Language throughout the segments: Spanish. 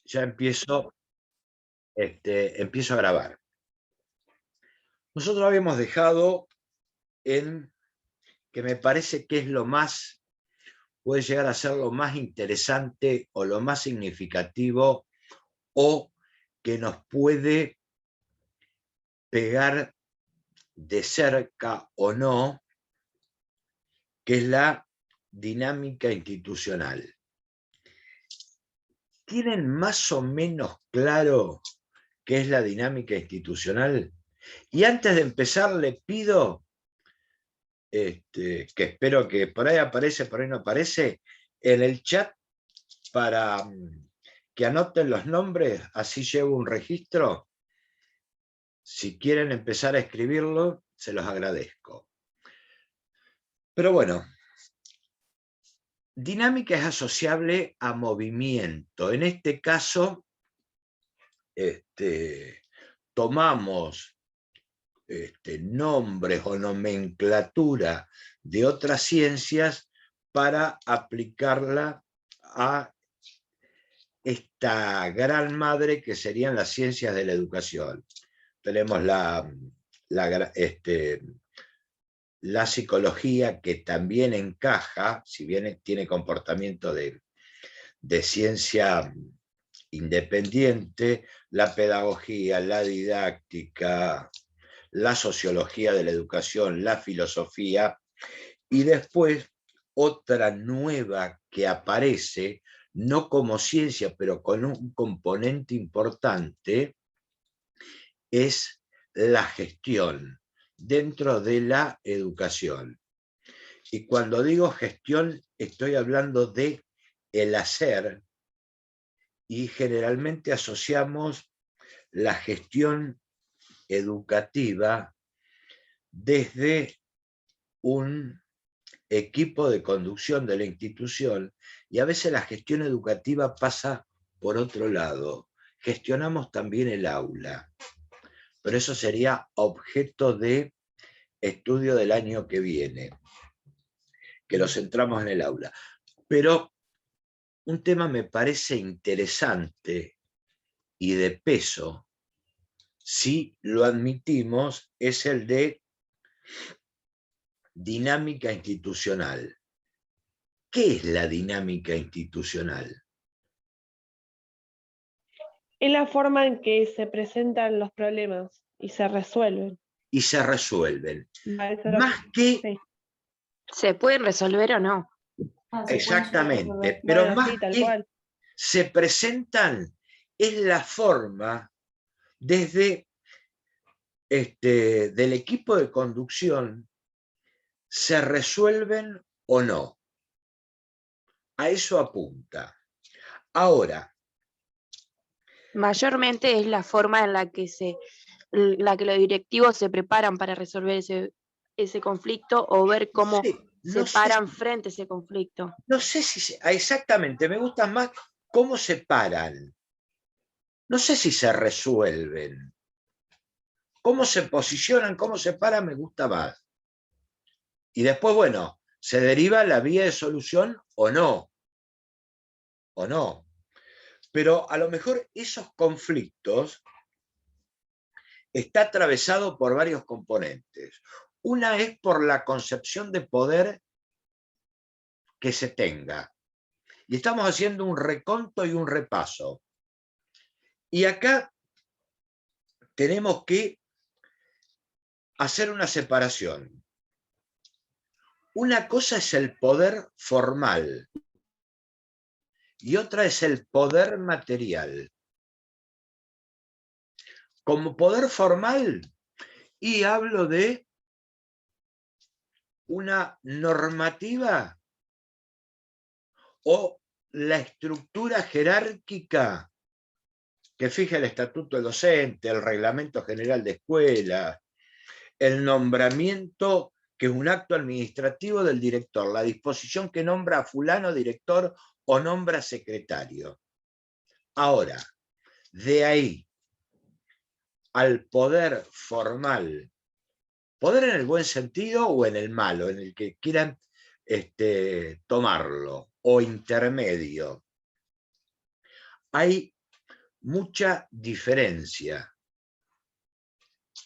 ya empiezo a grabar. Nosotros habíamos dejado en que me parece que es lo más, puede llegar a ser lo más interesante o lo más significativo o que nos puede pegar de cerca o no, que es la dinámica institucional. ¿Tienen más o menos claro qué es la dinámica institucional? Y antes de empezar, le pido, que espero que por ahí aparece, por ahí no aparece, en el chat para que anoten los nombres, así llevo un registro. Si quieren empezar a escribirlo, se los agradezco. Pero bueno, dinámica es asociable a movimiento. En este caso, tomamos nombres o nomenclatura de otras ciencias para aplicarla a esta gran madre que serían las ciencias de la educación. Tenemos la psicología, que también encaja, si bien tiene comportamiento de ciencia independiente, la pedagogía, la didáctica, la sociología de la educación, la filosofía, y después otra nueva que aparece, no como ciencia, pero con un componente importante, es la gestión dentro de la educación. Y cuando digo gestión, estoy hablando de el hacer, y generalmente asociamos la gestión educativa desde un equipo de conducción de la institución, y a veces la gestión educativa pasa por otro lado. Gestionamos también el aula, pero eso sería objeto de estudio del año que viene, que lo centramos en el aula. Pero un tema me parece interesante y de peso, si lo admitimos, es el de dinámica institucional. ¿Qué es la dinámica institucional? Es la forma en que se presentan los problemas y se resuelven. Y se resuelven. Más que... Sí. ¿Se pueden resolver o no? Exactamente, pero bueno, más sí, tal que cual. se presentan, es la forma desde del equipo de conducción, se resuelven o no. A eso apunta. Ahora, Mayormente es la forma en la que los directivos se preparan para resolver ese conflicto o ver cómo se paran frente a ese conflicto. No sé si exactamente, me gusta más cómo se paran. No sé si se resuelven. Cómo se posicionan, cómo se paran, me gusta más. Y después, bueno, se deriva la vía de solución o no. O no. Pero a lo mejor esos conflictos está atravesado por varios componentes. Una es por la concepción de poder que se tenga. Y estamos haciendo un reconto y un repaso. Y acá tenemos que hacer una separación. Una cosa es el poder formal y otra es el poder material. Como poder formal, y hablo de una normativa o la estructura jerárquica que fija el estatuto del docente, el reglamento general de escuela, el nombramiento, que es un acto administrativo del director, la disposición que nombra a fulano director o nombra secretario. Ahora, de ahí al poder formal, poder en el buen sentido o en el malo, en el que quieran tomarlo, o intermedio, hay mucha diferencia.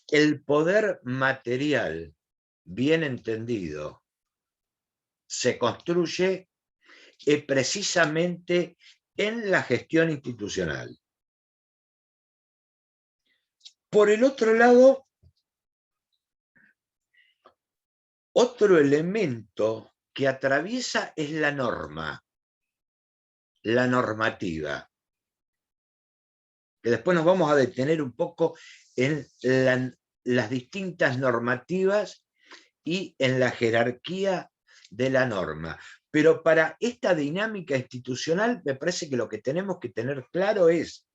El poder material, bien entendido, se construye precisamente en la gestión institucional. Por el otro lado, otro elemento que atraviesa es la norma, la normativa, que después nos vamos a detener un poco en las distintas normativas y en la jerarquía de la norma. Pero para esta dinámica institucional me parece que lo que tenemos que tener claro es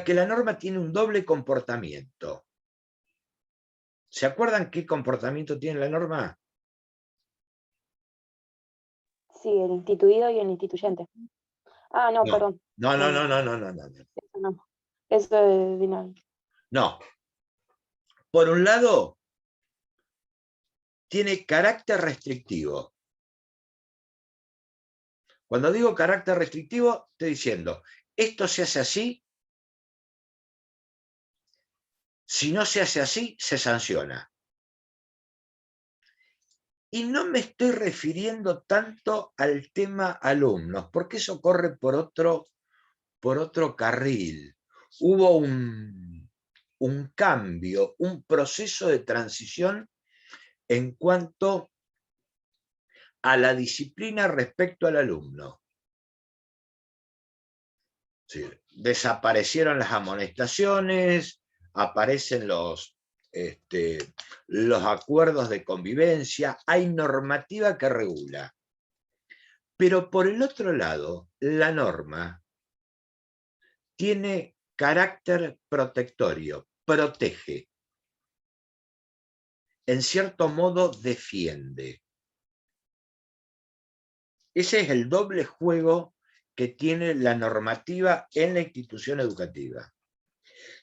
que la norma tiene un doble comportamiento. ¿Se acuerdan qué comportamiento tiene la norma? Sí, el instituido y el instituyente. Ah, no, perdón. No. Eso no. Eso es dinámico. No. Por un lado, tiene carácter restrictivo. Cuando digo carácter restrictivo, estoy diciendo, esto se hace así, si no se hace así, se sanciona. Y no me estoy refiriendo tanto al tema alumnos, porque eso corre por otro carril. Hubo un cambio, un proceso de transición en cuanto a la disciplina respecto al alumno. Sí, desaparecieron las amonestaciones, aparecen los acuerdos de convivencia, hay normativa que regula. Pero por el otro lado, la norma tiene carácter protectorio, protege. En cierto modo defiende. Ese es el doble juego que tiene la normativa en la institución educativa.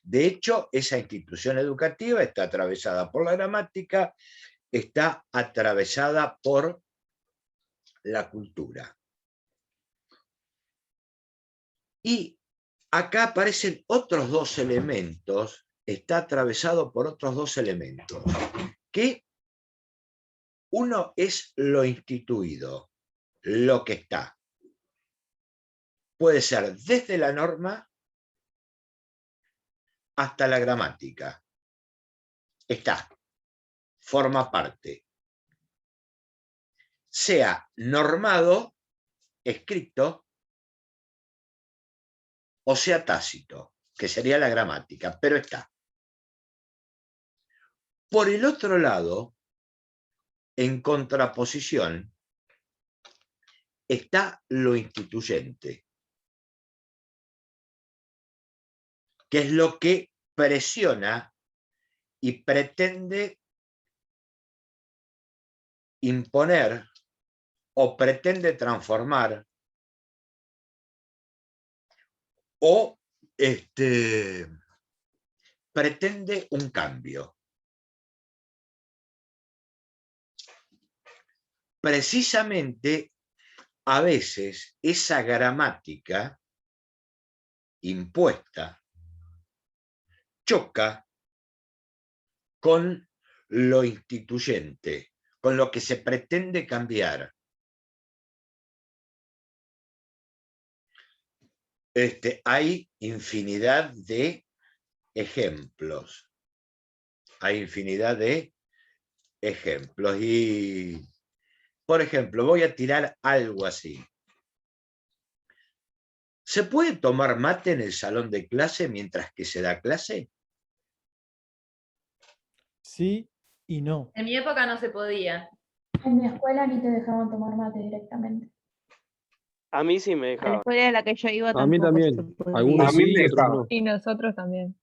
De hecho, esa institución educativa está atravesada por la gramática, está atravesada por la cultura. Y acá aparecen otros dos elementos, está atravesado por otros dos elementos, que uno es lo instituido, lo que está. Puede ser desde la norma hasta la gramática. Está, forma parte. Sea normado, escrito, o sea tácito, que sería la gramática, pero está. Por el otro lado, en contraposición, está lo instituyente, que es lo que presiona y pretende imponer o pretende transformar o pretende un cambio. Precisamente, a veces, esa gramática impuesta choca con lo instituyente, con lo que se pretende cambiar. Hay infinidad de ejemplos. Hay infinidad de ejemplos. Y, por ejemplo, voy a tirar algo así. ¿Se puede tomar mate en el salón de clase mientras que se da clase? Sí y no. En mi época no se podía. En mi escuela ni te dejaban tomar mate directamente. A mí sí me En la dejaban. escuela a la que yo iba A mí tampoco también. se podía. Algunos A mí sí me y otros dejaban. no. Y nosotros también.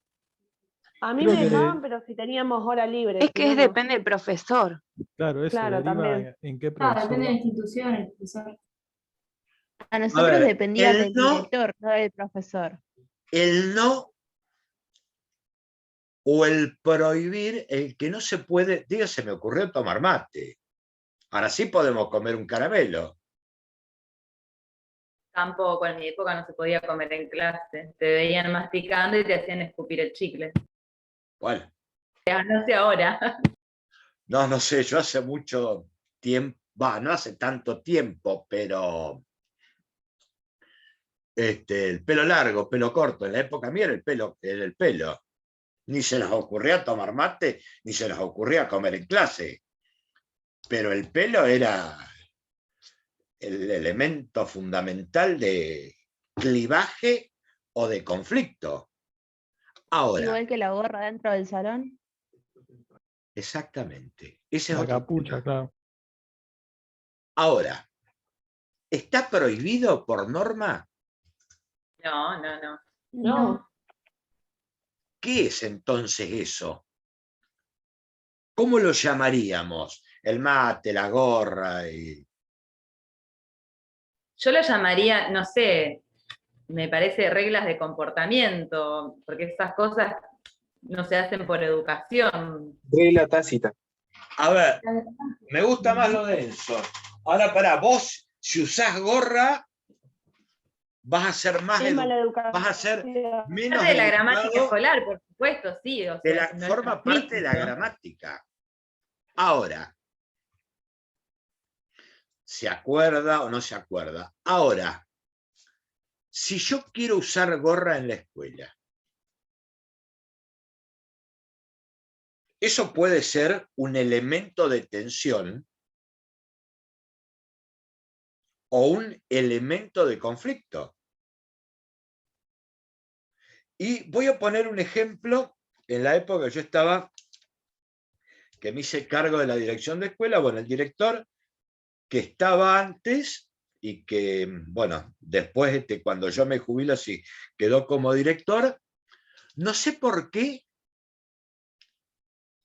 A mí Creo me que- dejaban, pero si teníamos hora libre. Es si que no, es no. depende del profesor. Claro, eso Claro, deriva también. en qué Ah, profesor depende de la va. institución, el profesor. A nosotros ver, dependía el del no- director, no del profesor. El no o el prohibir, el que no se puede, digo, se me ocurrió tomar mate. Ahora sí podemos comer un caramelo. tampoco, en mi época no se podía comer en clase. Te veían masticando y te hacían escupir el chicle. Bueno, No sé ahora. no sé, yo hace mucho tiempo, no hace tanto tiempo, pero el pelo largo, pelo corto, en la época mía era el pelo. Ni se les ocurría tomar mate, ni se les ocurría comer en clase. Pero el pelo era el elemento fundamental de clivaje o de conflicto. Ahora, Igual que la gorra dentro del salón. exactamente, ese es La otro capucha, tema. claro. Ahora, ¿está prohibido por norma? No, no, no. No. ¿Qué es entonces eso? ¿Cómo lo llamaríamos? El mate, la gorra y... Yo lo llamaría, no sé, me parece reglas de comportamiento, porque esas cosas no se hacen por educación. Regla tácita. A ver, me gusta más lo denso. Ahora, pará, vos, si usás gorra, vas a ser más Es mala educación. vas a ser menos Parte de la gramática educado, escolar, por supuesto, sí. O sea, no forma está parte de la explícito. gramática. Ahora, ¿se acuerda o no se acuerda? Ahora, si yo quiero usar gorra en la escuela, eso puede ser un elemento de tensión o un elemento de conflicto. Y voy a poner un ejemplo. En la época que yo estaba, que me hice cargo de la dirección de escuela, bueno, el director que estaba antes y que, bueno, después, cuando yo me jubilo, sí, quedó como director, no sé por qué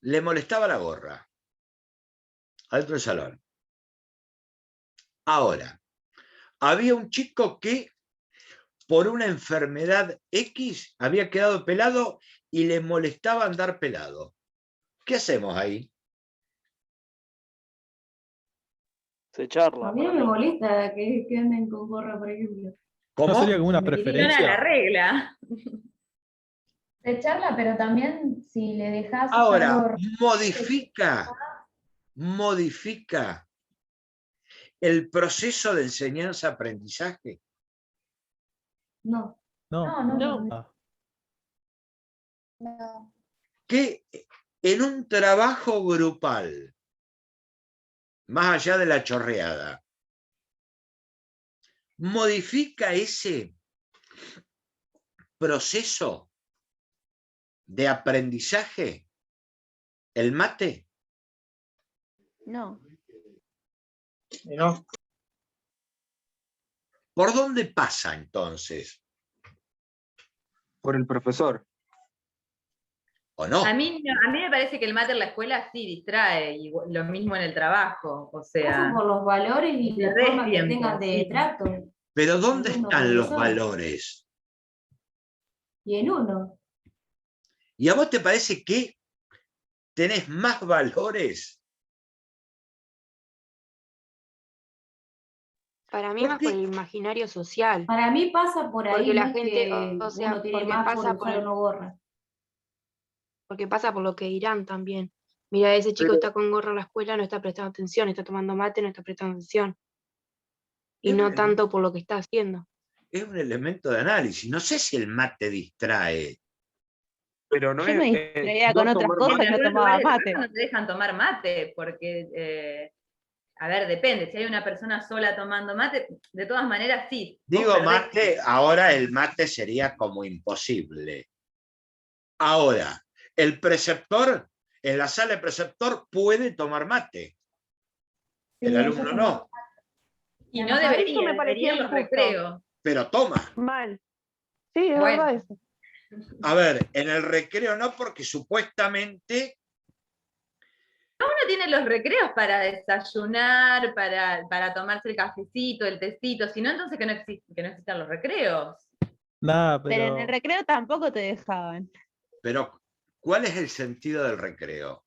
le molestaba la gorra adentro del salón. Ahora, había un chico que por una enfermedad X había quedado pelado y le molestaba andar pelado. ¿Qué hacemos ahí? Se charla. A mí no me molesta que anden con gorra, por ejemplo. ¿Cómo? ¿No sería como una Me diría Funciona la preferencia? regla. Se charla, pero también si le dejas usar Ahora, gorra, modifica el proceso de enseñanza-aprendizaje. no. No. No. Ah, No. Que en un trabajo grupal, más allá de la chorreada, modifica ese proceso de aprendizaje el mate. No. No. ¿Por dónde pasa entonces? Por el profesor. ¿O no? A mí me parece que el mate en la escuela sí distrae, y lo mismo en el trabajo. O sea, Pasa por los valores y la perdés forma que tiempo, tengan de sí. trato. Pero ¿dónde Alumno, están los profesor. valores? Y en uno. ¿Y a vos te parece que tenés más valores? Para mí ¿Por más por qué? el imaginario social. Para mí pasa por ahí, Porque no la es gente, que o sea, uno tiene porque más por pasa por usar o no gorra. porque pasa por lo que dirán también. Mira, ese chico Pero- está con gorra en la escuela, no está prestando atención, está tomando mate, no está prestando atención. Y Es no un, tanto por lo que está haciendo. es un elemento de análisis. No sé si el mate distrae. Pero no Yo me es distraía no con otras tomar cosas mate. y En no algunos tomaba lugares de mate. trabajo no te dejan tomar mate, porque, a ver, depende. Si hay una persona sola tomando mate, de todas maneras sí. Vos Digo perdés mate, ahora el mate sería como imposible. Ahora, el preceptor, en la sala de preceptor puede tomar mate. Sí, El eso alumno sí. no, y A no mí eso debería, me parecía deberían los injusto. recreos. pero toma. Mal. Sí, es Bueno. verdad eso. A ver, en el recreo no, porque supuestamente Uno tiene los recreos para desayunar, para tomarse el cafecito, el tecito, si no, entonces que no existan los recreos. nada, Pero en el pero recreo tampoco te dejaban. Pero, ¿cuál es el sentido del recreo?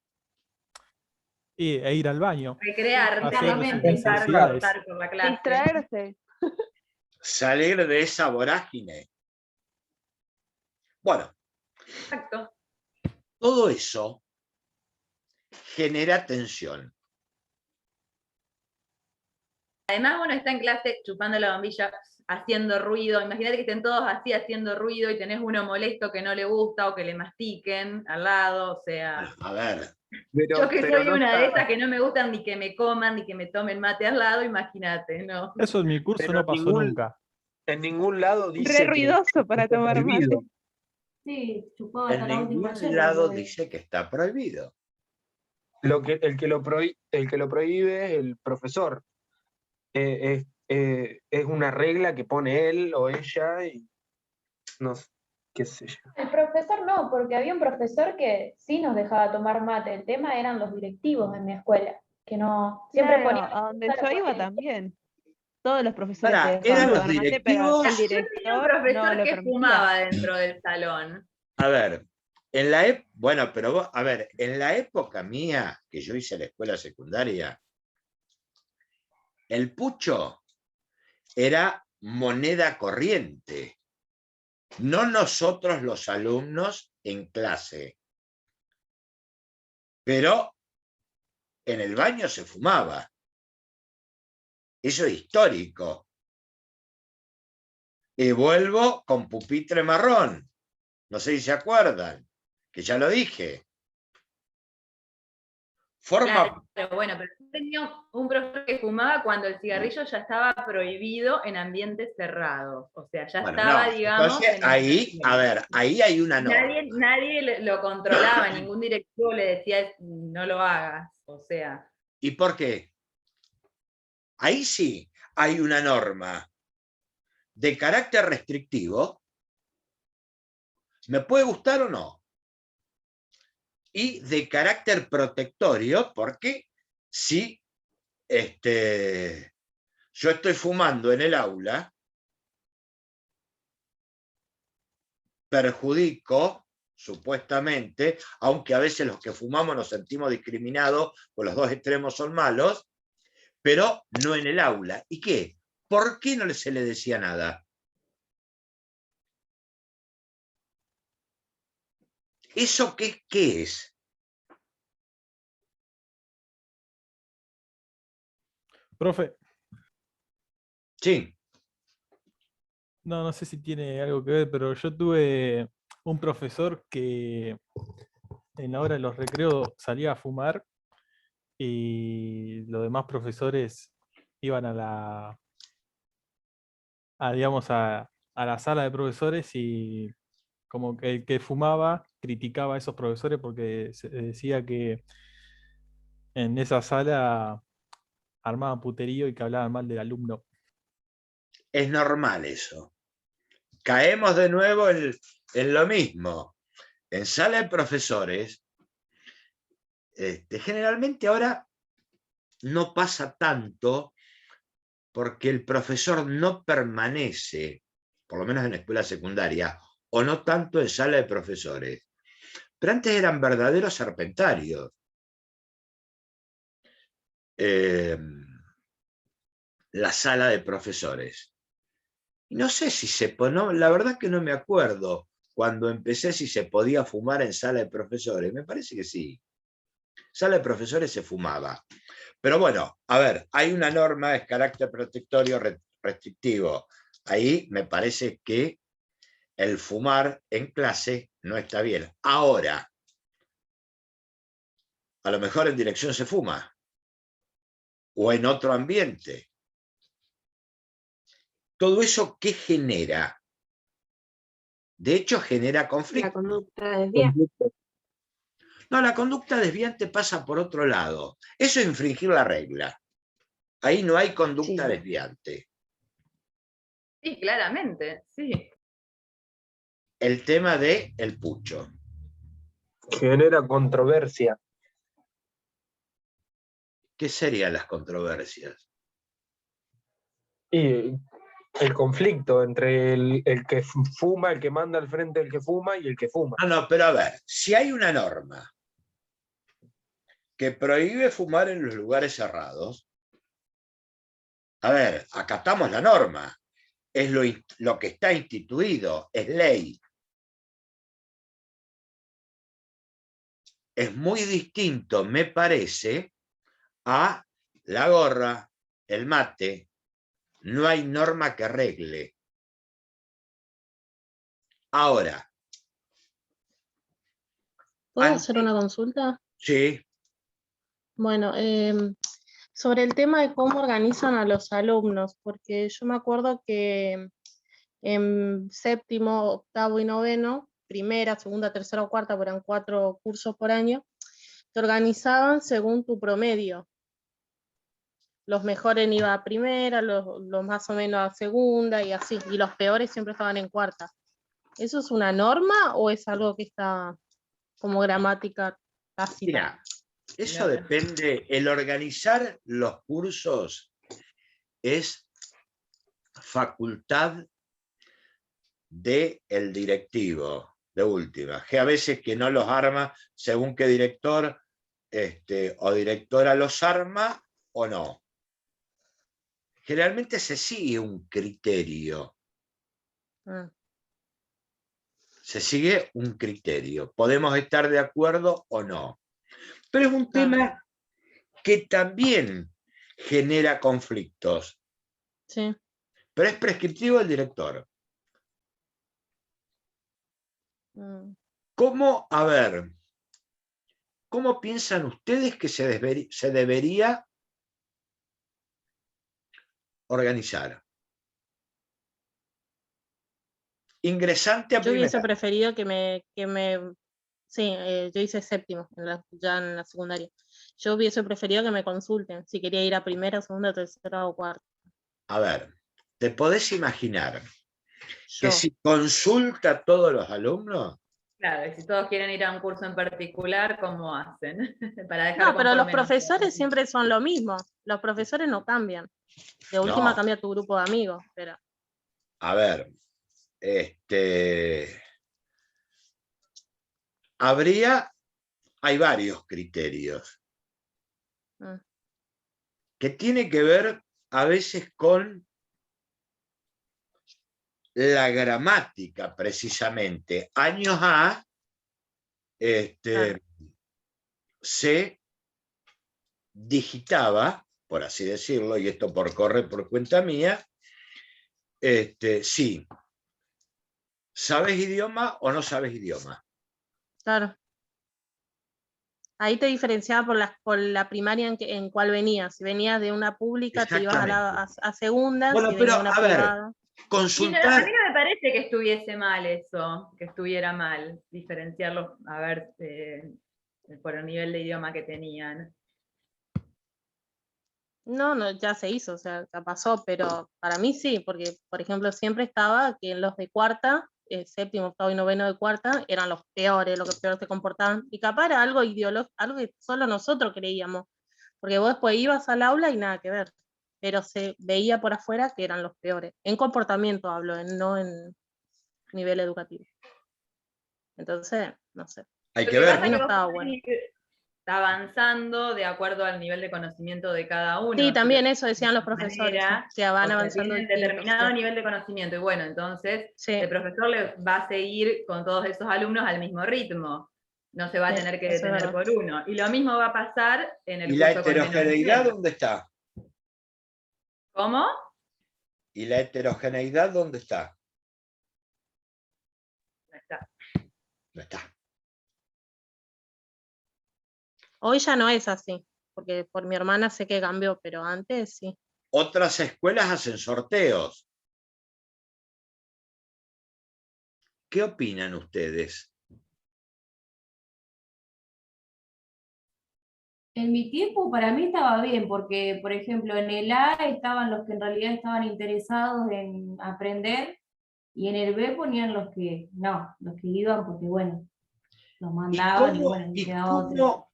e ir al baño, Recrearte, hacer sus Exactamente. intentar necesidades. cortar por la clase. Distraerse. salir de esa vorágine. Bueno, Exacto. todo eso genera tensión. Además, uno está en clase chupando la bombilla, haciendo ruido. Imagínate que estén todos así haciendo ruido y tenés uno molesto que no le gusta o que le mastiquen al lado. O sea, A ver, yo que pero soy no una de está- esas que no me gustan ni que me coman ni que me tomen mate al lado, imagínate, ¿no? Eso en mi curso pero no pasó nunca. en ningún lado Re dice que ruidoso para está tomar mate. prohibido. Sí, chupó hasta en la última ningún yerba. lado ¿No? dice que está prohibido. El que lo prohíbe es el profesor. Es una regla que pone él o ella y no sé, qué sé yo. El profesor no, porque había un profesor que sí nos dejaba tomar mate. El tema eran los directivos en mi escuela, que no siempre Claro, ponían a donde yo iba también. Todos los profesores te Ahora, dejaban eran los tomar mate, pero directivos. el Yo tenía un director no profesor lo que permitía. fumaba dentro del salón. A ver, bueno, pero vos, a ver, en la época mía, que yo hice la escuela secundaria, el pucho era moneda corriente, no nosotros los alumnos en clase, pero en el baño se fumaba. Eso es histórico. Y vuelvo con pupitre marrón. No sé si se acuerdan, que ya lo dije. Forma. Claro, bueno, pero yo tenía un profesor que fumaba cuando el cigarrillo ya estaba prohibido en ambientes cerrados. O sea, ya Bueno, estaba, no. digamos, Entonces, en ahí, a ver, ahí hay una norma. nadie lo controlaba, ningún directivo le decía no lo hagas. O sea. ¿Y por qué? Ahí sí hay una norma de carácter restrictivo, me puede gustar o no, y de carácter protectorio, porque si yo estoy fumando en el aula, perjudico, supuestamente, aunque a veces los que fumamos nos sentimos discriminados, pues los dos extremos son malos, pero no en el aula. ¿Y qué? ¿Por qué no se le decía nada? ¿Eso qué es? Profe, Sí. no sé si tiene algo que ver, pero yo tuve un profesor que en la hora de los recreos salía a fumar y los demás profesores iban digamos, a la sala de profesores y como que el que fumaba criticaba a esos profesores porque se decía que en esa sala armaban puterío y que hablaban mal del alumno. Es normal eso. Caemos de nuevo en lo mismo. En sala de profesores, generalmente ahora no pasa tanto porque el profesor no permanece, por lo menos en la escuela secundaria, o no tanto en sala de profesores. Pero antes eran verdaderos serpentarios. La sala de profesores. Y no sé si la verdad que no me acuerdo cuando empecé si se podía fumar en sala de profesores. Me parece que sí. Sala de profesores se fumaba. Pero bueno, a ver, hay una norma, es carácter protectorio restrictivo. Ahí me parece que el fumar en clase no está bien. Ahora, a lo mejor en dirección se fuma, o en otro ambiente. ¿Todo eso qué genera? De hecho, genera La conflicto. conducta desviante. No, la conducta desviante pasa por otro lado. Eso es infringir la regla. Ahí no hay conducta Sí. desviante. Sí, claramente, sí. El tema del pucho. Genera controversia. ¿Qué serían las controversias? Y el conflicto entre el que fuma, el que manda al frente del que fuma y el que fuma. No, pero a ver, si hay una norma que prohíbe fumar en los lugares cerrados, a ver, acatamos la norma. es lo que está instituido, es ley. Es muy distinto, me parece, a la gorra, el mate. No hay norma que arregle. Ahora. ¿Puedo hacer una consulta? Sí. Bueno, sobre el tema de cómo organizan a los alumnos, porque yo me acuerdo que en séptimo, octavo y noveno, primera, segunda, tercera o cuarta, eran 4 cursos por año, te organizaban según tu promedio. Los mejores iban a primera, los más o menos a segunda y así, y los peores siempre estaban en cuarta. ¿Eso es una norma o es algo que está como gramática tácita? Mira, eso depende. El organizar los cursos es facultad del directivo, de última, que a veces que no los arma según qué director o directora los arma o no. Generalmente se sigue un criterio. Se sigue un criterio. Podemos estar de acuerdo o no. Pero es un tema que también genera conflictos. Sí. Pero es prescriptivo el director. ¿Cómo, a ver, cómo piensan ustedes que se debería organizar? Ingresante a Yo hubiese primera. preferido sí, yo hice séptimo, ya en la secundaria. Yo hubiese preferido que me consulten si quería ir a primera, segunda, tercera o cuarta. A ver, ¿te podés imaginar que si consulta a todos los alumnos? Claro, y si todos quieren ir a un curso en particular, ¿cómo hacen? Para dejar No, pero los conforme, profesores siempre son lo mismo. Los profesores no cambian. De última No. cambia tu grupo de amigos, pero... A ver, hay varios criterios que tiene que ver a veces con la gramática, precisamente. Años A, se digitaba, por así decirlo, y esto corre por cuenta mía, sí, ¿sabes idioma o no sabes idioma? Claro. Ahí te diferenciaba por la primaria en cuál venías. Si venías de una pública, te ibas a segunda, bueno, si pero, venías de una privada. Consultar. A mí no me parece que estuviese mal eso, que estuviera mal diferenciarlos, a ver, por el nivel de idioma que tenían. No, ya se hizo, o sea, ya pasó, pero para mí sí, porque, por ejemplo, siempre estaba que en los de cuarta, séptimo, octavo y noveno de cuarta, eran los peores, los que peor se comportaban, y capaz era algo ideológico, algo que solo nosotros creíamos, porque vos después ibas al aula y nada que ver, pero se veía por afuera que eran los peores, en comportamiento hablo, no en nivel educativo. Entonces, no sé. Hay que ver. A mí no estaba bueno. Avanzando de acuerdo al nivel de conocimiento de cada uno. Sí, también eso decían los profesores, que van avanzando. Tienen determinado nivel de conocimiento, y bueno, entonces el profesor le va a seguir con todos esos alumnos al mismo ritmo. No se va a tener que detener por uno. Y lo mismo va a pasar en el curso. ¿Y la heterogeneidad dónde está? ¿Cómo? ¿Y la heterogeneidad dónde está? No está. No está. Hoy ya no es así, porque por mi hermana sé que cambió, pero antes sí. Otras escuelas hacen sorteos. ¿Qué opinan ustedes? En mi tiempo para mí estaba bien, porque por ejemplo en el A estaban los que en realidad estaban interesados en aprender, y en el B ponían los que no, los que iban porque bueno, los mandaban y bueno, y quedaba otro.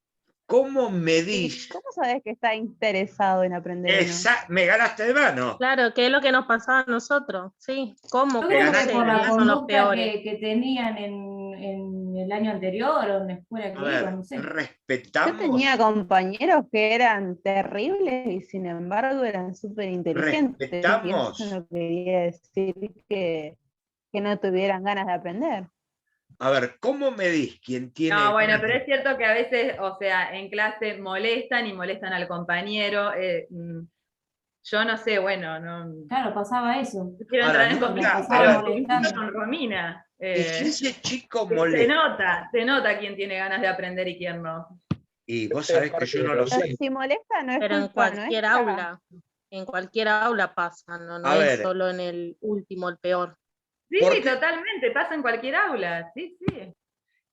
¿Cómo medís? ¿Cómo sabes que está interesado en aprender? Me ganaste de mano. Claro, que es lo que nos pasaba a nosotros, sí. ¿Cómo? Yo creo que por la son los conducta peores? que tenían en el año anterior o en la escuela que A ver, iba, no sé. Yo respetamos, tenía compañeros que eran terribles y sin embargo eran súper inteligentes. Y respetamos. eso no quería decir que no tuvieran ganas de aprender. A ver, ¿cómo medís quién tiene? No, bueno, pero es cierto que a veces, o sea, en clase molestan y molestan al compañero. Yo no sé, bueno, no Claro, pasaba eso. quiero Ahora, entrar en no, conflicto, a ver, molestando. con Romina. y si ese chico Se molesta, nota quién tiene ganas de aprender y quién no. y vos sabés que yo no lo Pero sé. si molesta no es Pero en culpa cualquier nuestra. aula, en cualquier aula pasa, no A es ver. solo en el último, el peor. Sí, ¿Por qué? totalmente, pasa en cualquier aula, sí, sí.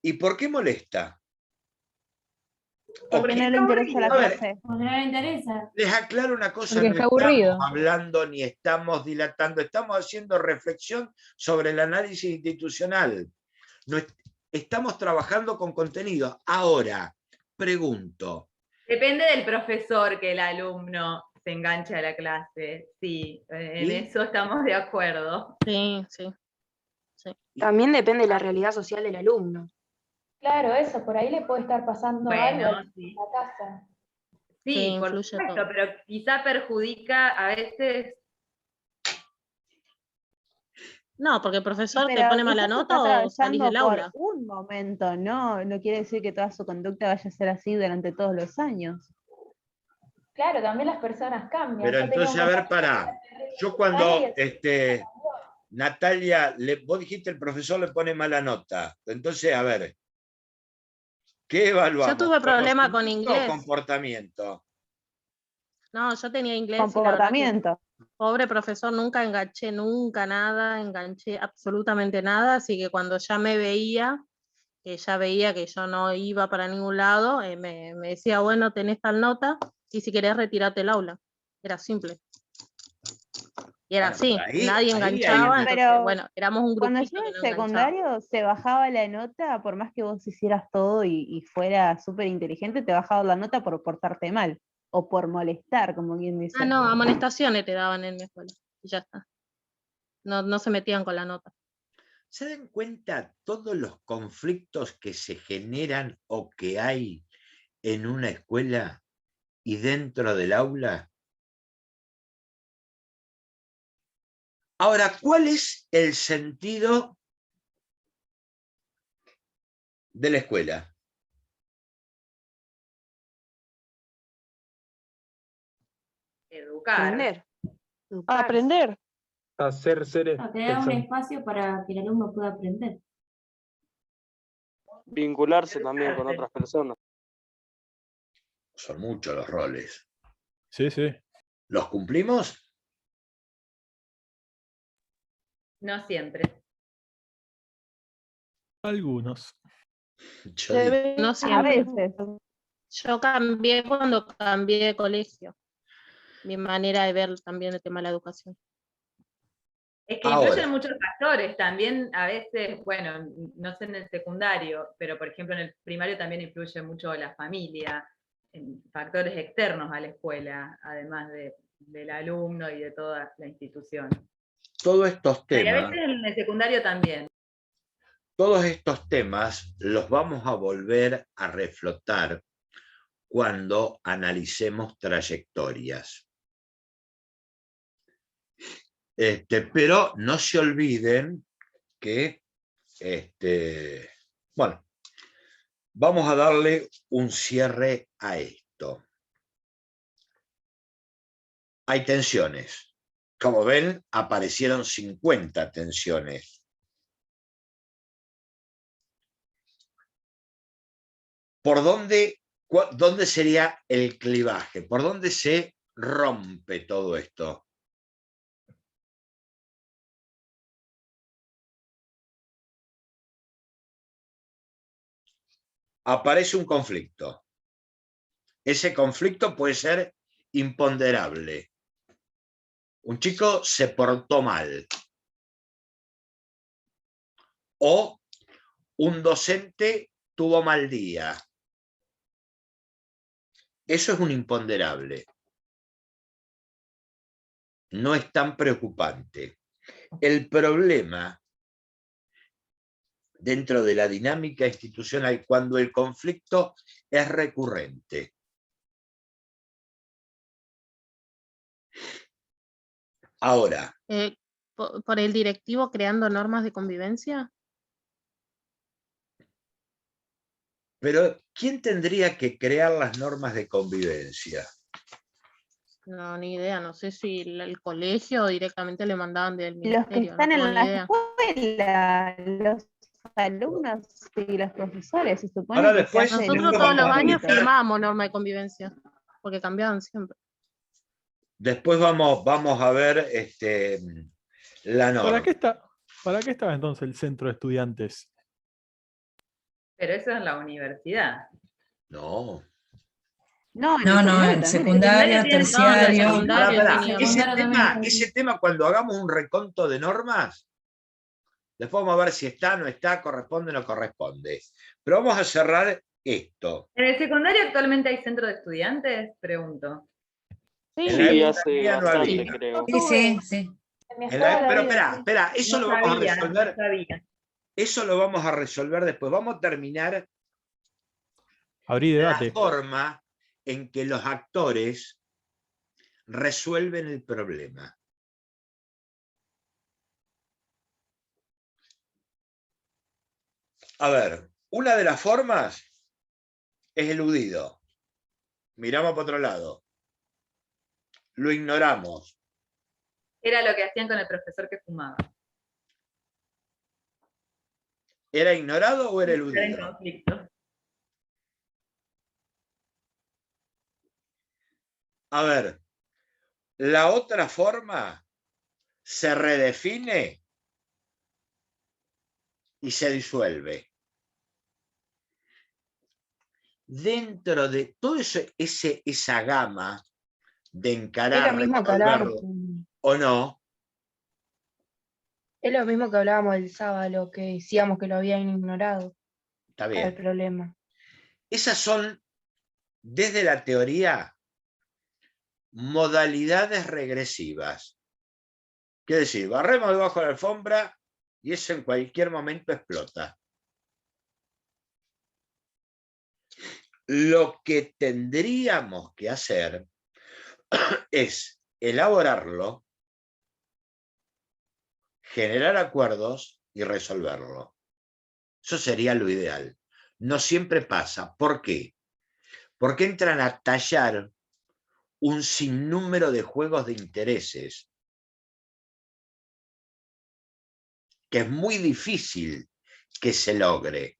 ¿Y por qué molesta? Porque no le interesa la A ver, clase. Porque no le interesa. les aclaro una cosa, Porque no está estamos aburrido. hablando ni estamos dilatando, estamos haciendo reflexión sobre el análisis institucional. No estamos trabajando con contenido. Ahora, pregunto. Depende del profesor que el alumno se enganche a la clase. Sí, en ¿Y? eso estamos de acuerdo. Sí, sí. También depende de la realidad social del alumno. Claro, eso, por ahí le puede estar pasando algo Bueno, en sí. la casa. Sí, Sí, por influye supuesto, todo. pero quizá perjudica a veces. No, porque el profesor te Pero pone mala quizás nota está o salís atravesando del por aula. un momento, no quiere decir que toda su conducta vaya a ser así durante todos los años. Claro, también las personas cambian. Pero Yo tenía entonces, un a ver, compañero pará. que era terrible Yo en cuando, secundaria Natalia, vos dijiste el profesor le pone mala nota. Entonces, a ver, ¿qué evaluamos? Yo tuve problema con ¿Conocimiento o inglés. comportamiento? No, yo tenía inglés y la verdad que Comportamiento. pobre profesor, nunca enganché, nunca nada, enganché absolutamente nada, así que cuando ya me veía, que ya veía que yo no iba para ningún lado, me decía, bueno, tenés tal nota, y si querés retirate el aula. Era simple. Y era Bueno, así, ahí nadie hay enganchaba, entonces, Pero bueno, éramos un cuando grupito yo que en no enganchaba. secundario se bajaba la nota, por más que vos hicieras todo y fueras súper inteligente, te bajaba la nota por portarte mal o por molestar, como quien dice. Ah, no, amonestaciones te daban en mi escuela, y ya está. No se metían con la nota. ¿Se dan cuenta todos los conflictos que se generan o que hay en una escuela y dentro del aula? Ahora, ¿cuál es el sentido de la escuela? Educar. Aprender. Educar. Aprender. Hacer seres No, te da un pensantes. espacio para que el alumno pueda aprender. Vincularse también con otras personas. Son muchos los roles. Sí, sí. ¿Los cumplimos? No siempre. Algunos. Yo diría, No A siempre. veces. Yo cambié cuando cambié de colegio. Mi manera de ver también el tema de la educación. Es que Ahora. influyen muchos factores, también a veces, bueno, no sé en el secundario, pero por ejemplo en el primario también influye mucho la familia, en factores externos a la escuela, además del alumno y de toda la institución. todos estos Y a temas, veces en el secundario también. todos estos temas los vamos a volver a reflotar cuando analicemos trayectorias. Pero no se olviden que, bueno, vamos a darle un cierre a esto. Hay tensiones. Como ven, aparecieron 50 tensiones. ¿Por dónde sería el clivaje? ¿Por dónde se rompe todo esto? Aparece un conflicto. Ese conflicto puede ser imponderable. Un chico se portó mal. O un docente tuvo mal día. Eso es un imponderable. No es tan preocupante. El problema dentro de la dinámica institucional cuando el conflicto es recurrente. Ahora. ¿Por el directivo creando normas de convivencia? Pero, ¿quién tendría que crear las normas de convivencia? No, ni idea, no sé si el colegio o directamente le mandaban del Los que ministerio, no están tengo en ni la idea. escuela, los alumnos y los profesores, se supone Ahora que después, se hace Nosotros el todos los vamos a años ver. firmábamos norma de convivencia, porque cambiaban siempre. Después vamos a ver la norma. ¿Para qué estaba entonces el centro de estudiantes? Pero eso es la universidad. No. No, No, en secundario, terciario. Pará, teníamos. ese tema cuando hagamos un reconto de normas, después vamos a ver si está, no está, corresponde o no corresponde. Pero vamos a cerrar esto. ¿En el secundario actualmente hay centro de estudiantes? Pregunto. Sí, hace bastante, creo. Sí. Pero espera, eso No lo vamos a sabía, resolver. no sabía. Eso lo vamos a resolver después. Vamos a terminar Abrí debate. la forma en que los actores resuelven el problema. A ver, una de las formas es eludido. Miramos para otro lado. Lo ignoramos. Era lo que hacían con el profesor que fumaba. ¿Era ignorado o era Estar en eludido? conflicto. A ver, la otra forma se redefine y se disuelve. Dentro de todo esa gama de encarar, resolverlo o no, Es lo mismo que hablábamos el sábado, que decíamos que lo habían ignorado. está El bien. problema. Esas son, desde la teoría, modalidades regresivas. Quiere decir, barremos debajo de la alfombra y eso en cualquier momento explota. Lo que tendríamos que hacer es elaborarlo, generar acuerdos y resolverlo. Eso sería lo ideal. No siempre pasa. ¿Por qué? Porque entran a tallar un sinnúmero de juegos de intereses que es muy difícil que se logre.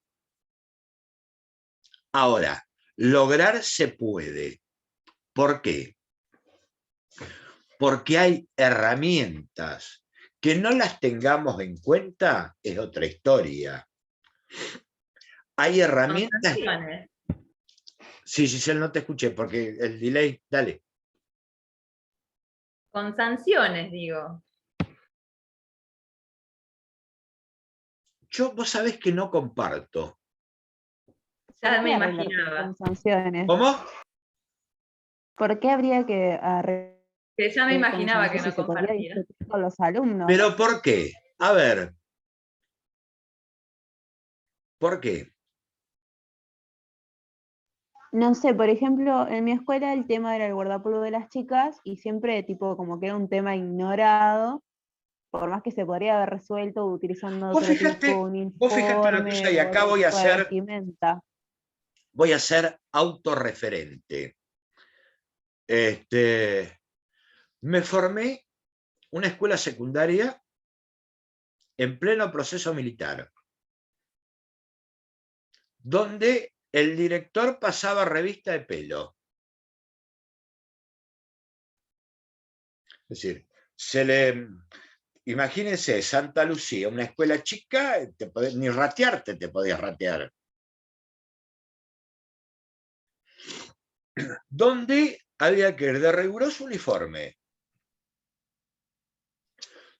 Ahora, lograr se puede. ¿Por qué? Porque hay herramientas. Que no las tengamos en cuenta es otra historia. Hay herramientas. Sí, no te escuché porque el delay, dale. Con sanciones, digo. Yo, vos sabés que no comparto. Ya me imaginaba. Con sanciones? ¿Cómo? ¿Por qué habría que Que ya me imaginaba que no compartía. Con los alumnos? ¿Pero por qué? A ver. ¿Por qué? No sé, por ejemplo, en mi escuela el tema era el guardapolvo de las chicas y siempre tipo como que era un tema ignorado, por más que se podría haber resuelto utilizando otro tipo de uniforme. Vos fijate una cosa y acá voy a ser autorreferente. Me formé una escuela secundaria en pleno proceso militar, donde el director pasaba revista de pelo. Es decir, imagínense, Santa Lucía, una escuela chica, ni ratearte te podías ratear. Donde había que ir de riguroso uniforme.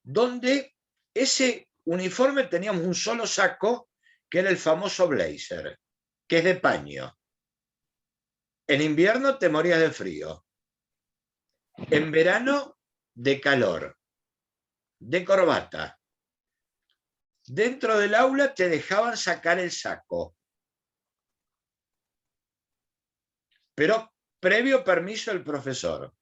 Donde ese uniforme teníamos un solo saco, que era el famoso blazer, que es de paño. En invierno te morías de frío. En verano, de calor. De corbata. dentro del aula te dejaban sacar el saco, pero previo permiso del profesor.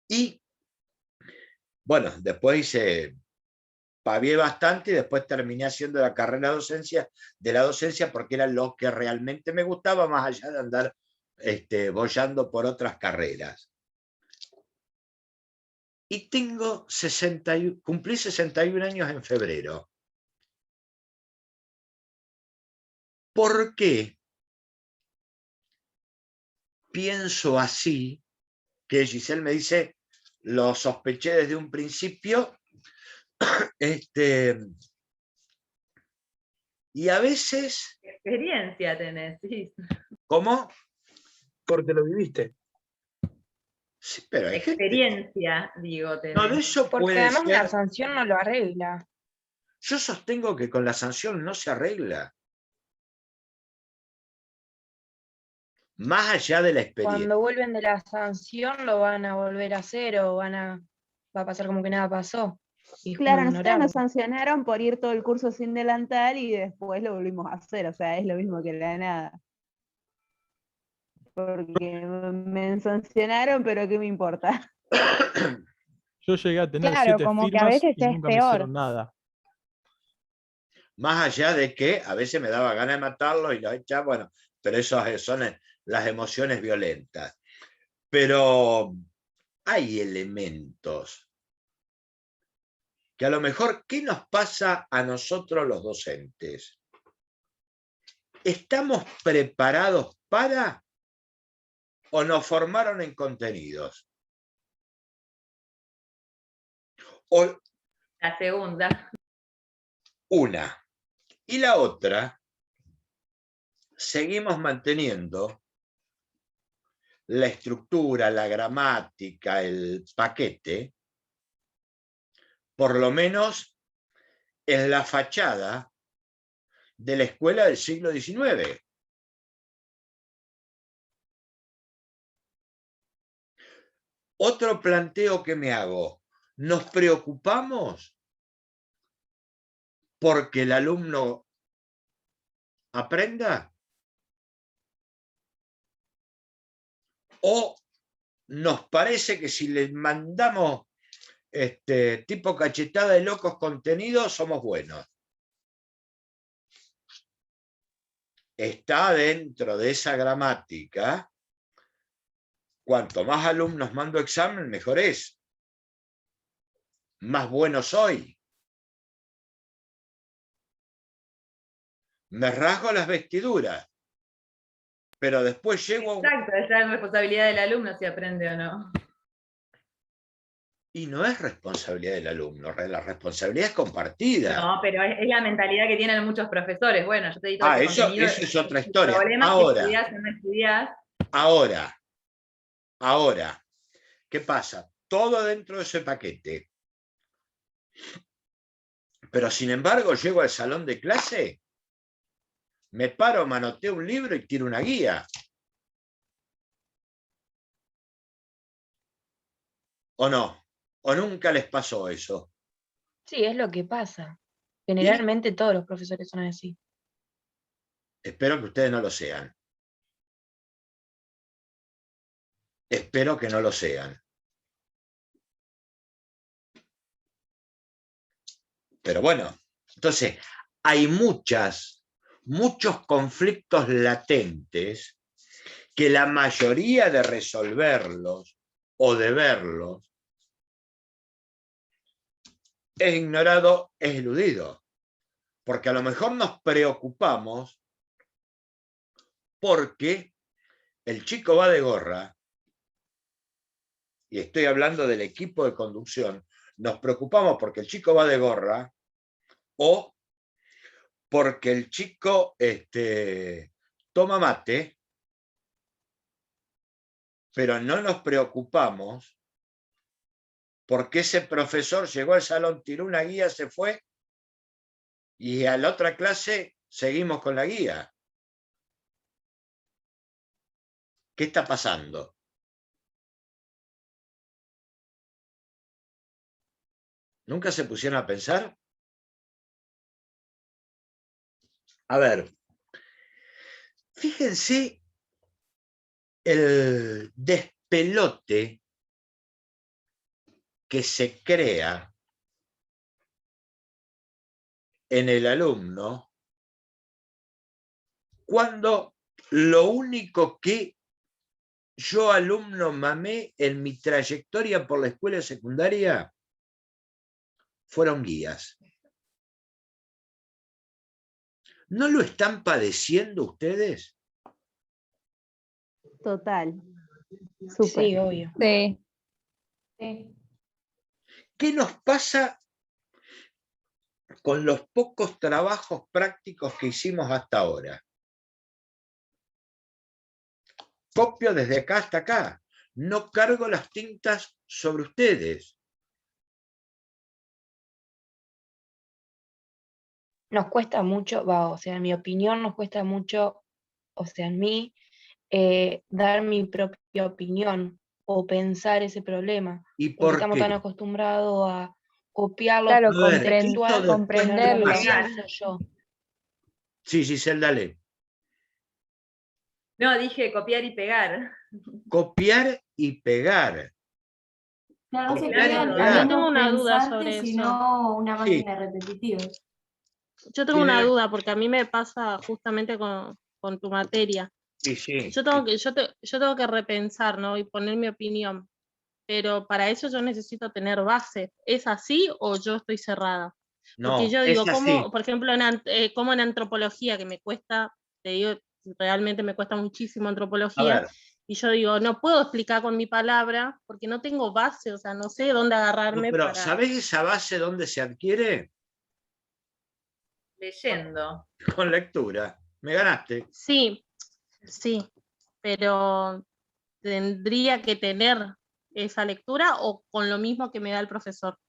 Y bueno, después pavié bastante y después terminé haciendo la carrera de la docencia porque era lo que realmente me gustaba, más allá de andar boyando por otras carreras. Y tengo cumplí 61 años en febrero. ¿Por qué pienso así? Que Giselle me dice, lo sospeché desde un principio, y a veces... Experiencia tenés, sí. ¿Cómo? Porque lo viviste. Sí, pero hay experiencia, digo, tenés. No, de eso Porque puede además ser. la sanción no lo arregla. Yo sostengo que con la sanción no se arregla. Más allá de la experiencia. Cuando vuelven de la sanción lo van a volver a hacer o va a pasar como que nada pasó. Y es Claro, como nosotros ignorarlo. nos sancionaron por ir todo el curso sin delantal y después lo volvimos a hacer, o sea, es lo mismo que la nada. Porque me sancionaron, pero ¿qué me importa? Yo llegué a tener Claro, 7 como que a firmas veces y es nunca me peor. hicieron nada. Más allá de que a veces me daba ganas de matarlo y los echaba, bueno, pero eso son las emociones violentas. Pero hay elementos que a lo mejor, ¿qué nos pasa a nosotros los docentes? ¿Estamos preparados para o nos formaron en contenidos? O La segunda. una. Y la otra, seguimos manteniendo la estructura, la gramática, el paquete, por lo menos en la fachada de la escuela del siglo XIX. Otro planteo que me hago, ¿nos preocupamos porque el alumno aprenda? ¿O nos parece que si le mandamos tipo cachetada de locos contenidos, somos buenos? Está dentro de esa gramática. Cuanto más alumnos mando examen, mejor es. Más bueno soy. Me rasgo las vestiduras, pero después llego a un... Exacto, esa es la responsabilidad del alumno si aprende o no. Y no es responsabilidad del alumno, la responsabilidad es compartida. No, pero es la mentalidad que tienen muchos profesores. Bueno, yo te di todo ese Eso contenido. es otra El historia. problema es que estudias o no estudias. Ahora, ¿qué pasa? Todo dentro de ese paquete. Pero sin embargo, llego al salón de clase, me paro, manoteo un libro y tiro una guía. ¿O no? ¿O nunca les pasó eso? Sí, es lo que pasa. Generalmente todos los profesores son así. Espero que ustedes no lo sean. Espero que no lo sean. Pero bueno, entonces hay muchos conflictos latentes que la mayoría de resolverlos o de verlos es ignorado, es eludido. Porque a lo mejor nos preocupamos porque el chico va de gorra, y estoy hablando del equipo de conducción, nos preocupamos porque el chico va de gorra o porque el chico toma mate, pero no nos preocupamos porque ese profesor llegó al salón, tiró una guía, se fue, y a la otra clase seguimos con la guía. ¿Qué está pasando? ¿Nunca se pusieron a pensar? A ver, fíjense el despelote que se crea en el alumno cuando lo único que yo, alumno, mamé en mi trayectoria por la escuela secundaria fueron guías. ¿No lo están padeciendo ustedes? Total. Sí, obvio. Sí. ¿Qué nos pasa con los pocos trabajos prácticos que hicimos hasta ahora? Copio desde acá hasta acá. No cargo las tintas sobre ustedes. Nos cuesta mucho, o sea, en mi opinión nos cuesta mucho, o sea, en mí, dar mi propia opinión o pensar ese problema. ¿Y Porque por estamos qué? tan acostumbrados a copiarlo Claro, textual, comprenderlo. no pienso yo. Sí, Giselle, dale. No, dije copiar y pegar. Copiar y pegar. Claro, no se Copiar y quedan pegar. Yo tengo una duda pensantes, sobre eso. sino una Sí. máquina repetitiva. Yo tengo Tiene- una duda porque a mí me pasa justamente con tu materia. Sí. Yo tengo que repensar, ¿no? Y poner mi opinión. Pero para eso yo necesito tener base. ¿Es así o yo estoy cerrada? Porque No, yo es digo, así. por ejemplo, como en antropología, que me cuesta, te digo, realmente me cuesta muchísimo A antropología, ver, y yo digo, no puedo explicar con mi palabra porque no tengo base, o sea, no sé dónde no, agarrarme pero para... ¿sabés esa base dónde se adquiere? Leyendo. Con lectura. Me ganaste. Sí, pero tendría que tener esa lectura o con lo mismo que me da el profesor.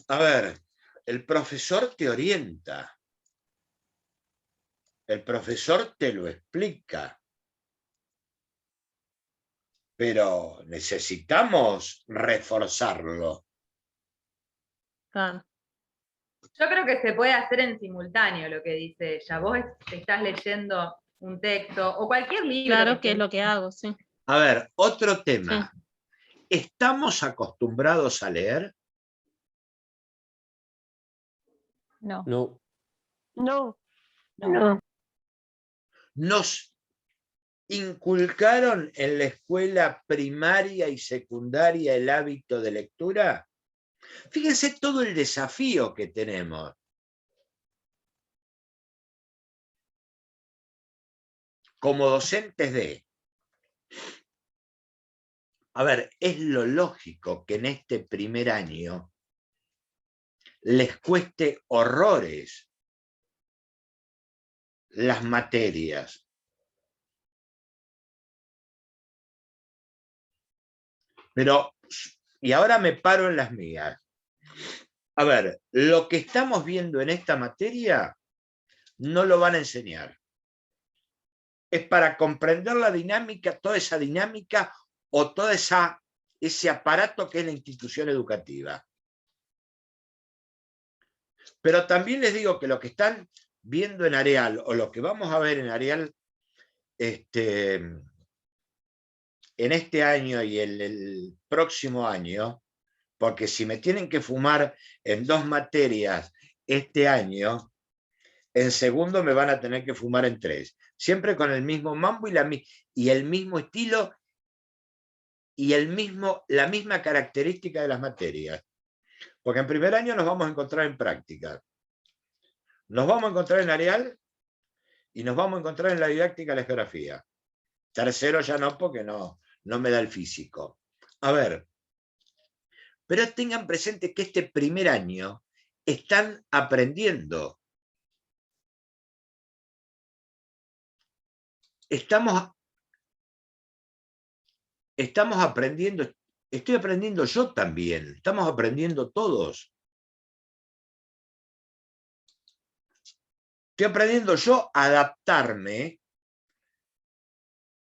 A ver, el profesor te orienta. El profesor te lo explica. Pero necesitamos reforzarlo. Claro. Yo creo que se puede hacer en simultáneo lo que dice ella. Vos estás leyendo un texto o cualquier libro. Claro que es lo que hago, sí. A ver, otro tema. ¿Estamos acostumbrados a leer? No. No. No. No. ¿Nos inculcaron en la escuela primaria y secundaria el hábito de lectura? Fíjense todo el desafío que tenemos. Como docentes de... A ver, es lo lógico que en este primer año les cueste horrores las materias. Pero, y ahora me paro en las mías. A ver, lo que estamos viendo en esta materia no lo van a enseñar. Es para comprender la dinámica, toda esa dinámica o todo ese aparato que es la institución educativa. Pero también les digo que lo que están viendo en Areal o lo que vamos a ver en Areal en este año y el próximo año, porque si me tienen que fumar en 2 materias este año, en segundo me van a tener que fumar en 3. Siempre con el mismo mambo y el mismo estilo y la misma característica de las materias. Porque en primer año nos vamos a encontrar en práctica. Nos vamos a encontrar en Areal y nos vamos a encontrar en la didáctica de la geografía. Tercero ya no, porque no me da el físico. A ver, pero tengan presente que este primer año están aprendiendo. Estamos aprendiendo, estoy aprendiendo yo también, estamos aprendiendo todos. Estoy aprendiendo yo a adaptarme,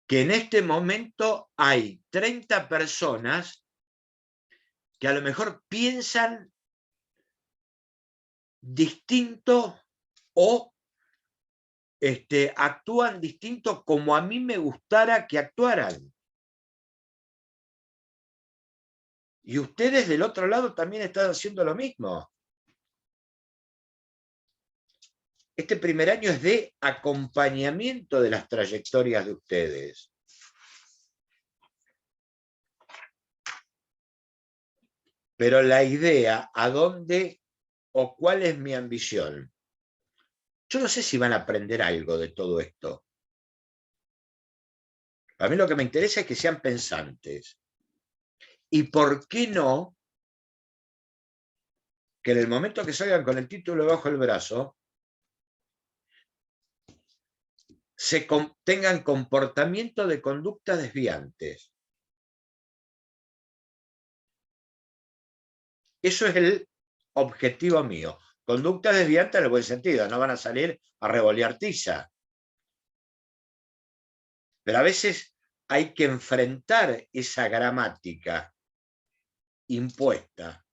que en este momento hay 30 personas que a lo mejor piensan distinto o actúan distinto como a mí me gustara que actuaran. Y ustedes del otro lado también están haciendo lo mismo. Este primer año es de acompañamiento de las trayectorias de ustedes. Pero la idea, ¿a dónde o cuál es mi ambición? Yo no sé si van a aprender algo de todo esto. A mí lo que me interesa es que sean pensantes. ¿Y por qué no que en el momento que salgan con el título bajo el brazo, tengan comportamiento de conductas desviantes? Eso es el objetivo mío. Conductas desviantes en el buen sentido, no van a salir a revolear tiza. Pero a veces hay que enfrentar esa gramática impuesta